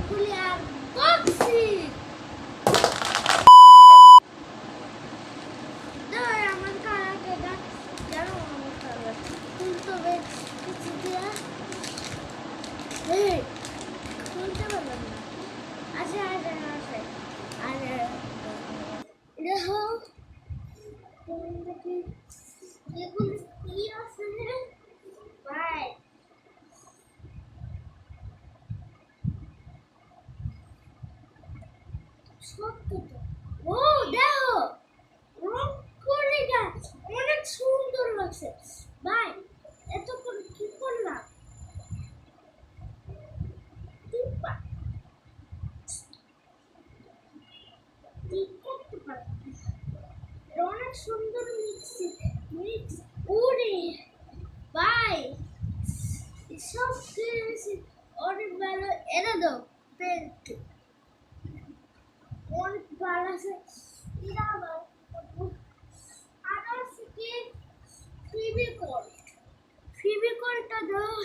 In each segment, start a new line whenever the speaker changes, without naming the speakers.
খুলি আর বক্সি আমার কারাকে জানো আমার কারা খুলতে হবে কিছু দিয়া খুলতে পারলাম না আচ্ছা আচ্ছা আচ্ছা আর দেখো এগুলো কি আছে ভাই সত্যি তো ও দেখো রং করে গাছ অনেক সুন্দর লাগছে ভাই এত করে কি করলাম টিপা টিপ করতে পারলাম অনেক সুন্দর মিক্স ওরে ভাই সব কিছু অনেক ভালো এনে দাও পেন্ট অনেক ভালো আছে এটা আবার আর আছে কি ফিবিকলটা দাও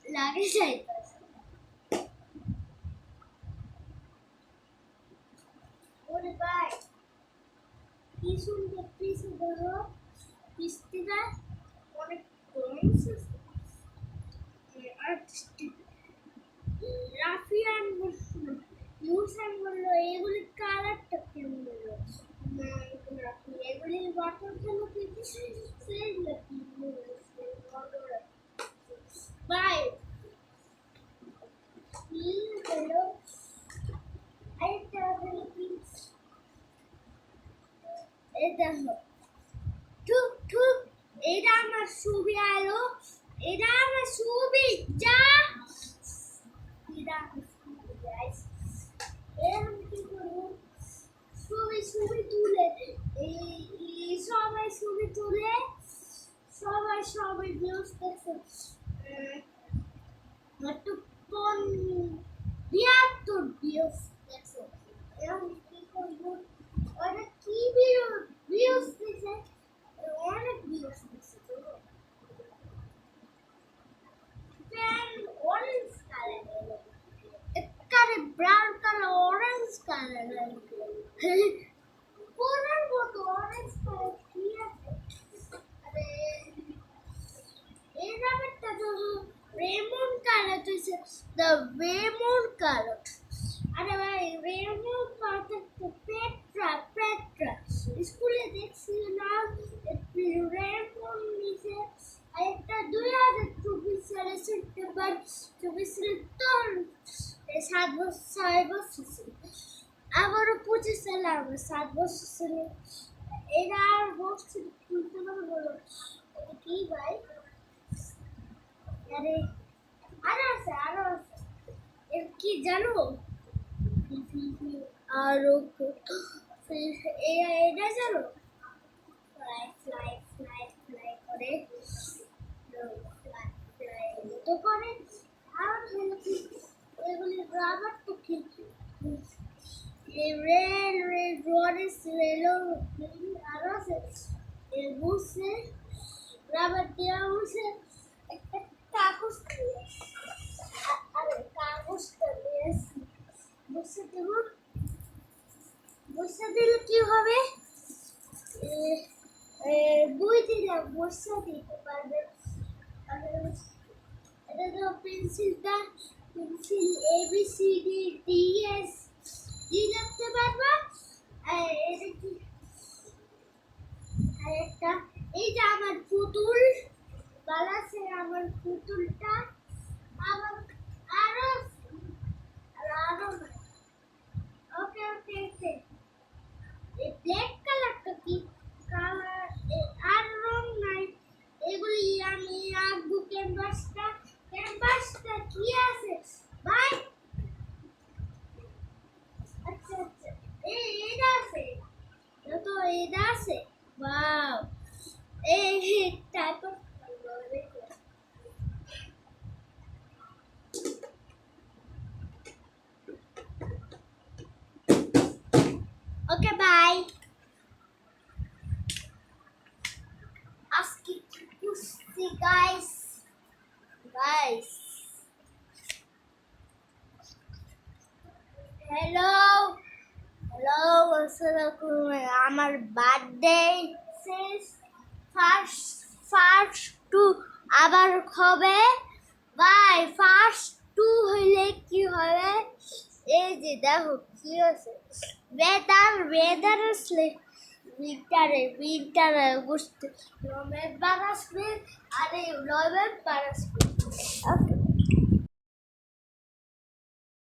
লাগে যাইতেছে ওরে ভাই কি সুন্দর পিস দেখো পিসটা অনেক কমস আর্টিস্টিক রাফিয়ান ইউসান বললো এগুলি কালারটা কেমন বললো এগুলি ওয়াটার খেলো কিন্তু সেই বাই হলো আরেকটা হলো প্লিজ এই দেখো ঠুক ঠুক এটা আমার ছবি আলো এটা আমার ছবি যা এটা আমার ছবি গাইস এরকম কি করবো ছবি তুলে এই সবাই ছবি তুলে সবাই ভিউজ দেখছে একটু কোন 72 ভিউজ দেখছে এরকম কি করবো ওটা কি ভিউজ দিছে অনেক ভিউজ দিছে তো প্যান অরেঞ্জ কালার একারে ব্রাউন কালার অরেঞ্জ কালার পুরার মতো অরেঞ্জ কালার কি আছে আরে এই রাবারটা তো রেমন কালার তো দ্য রেমন কালার আরে ভাই রেমন কালার তো পেট্রা স্কুলে দেখছি না রেমন নিচে একটা 2024 সালের সেপ্টেম্বর 24 সালের তো 6 বছর ছিল আবারও 25 সালে আমার 7 বছর ছিল এরা আর বছর তুলতে পারবো কি ভাই আরে আরো আছে এর কি জানো আরো এটা জানো ফ্লাই করে ফ্লাই তো করে আর এগুলি রাবারটা কি রেল রোডেস রেলো আরো আছে এর বুঝছে রাবার দেওয়া হচ্ছে একটা কাগজ আরে কাগজটা নিয়েছি বসে দেব বসে দিলে কি হবে বই দিলে বসে দিতে পারবে এটা তো পেন্সিল ABCDDES ই লিখতে পারবা আর এটা কি আরেকটা এই যে আমার পুতুল বালাসে আমার পুতুলটা আবার আরো ওকে এই ব্ল্যাক কালারটা কি কালার আর রং নাই এগুলি আমি আঁকবো ক্যানভাসটা কি আছে ভাই আচ্ছা এটা আছে তো এটা আছে ওয়াও এই টাইপ অফ ওকে বাই আজকে কি করছি গাইস আমার বার্থডে শেষ ফার্স্ট টু আবার হবে ভাই ফার্স্ট টু হইলে কি হবে এই যে দেখো কি আছে ওয়েদার আসলে উইন্টারে বুঝতে নভেম্বর আসবে আর নভেম্বর আসবে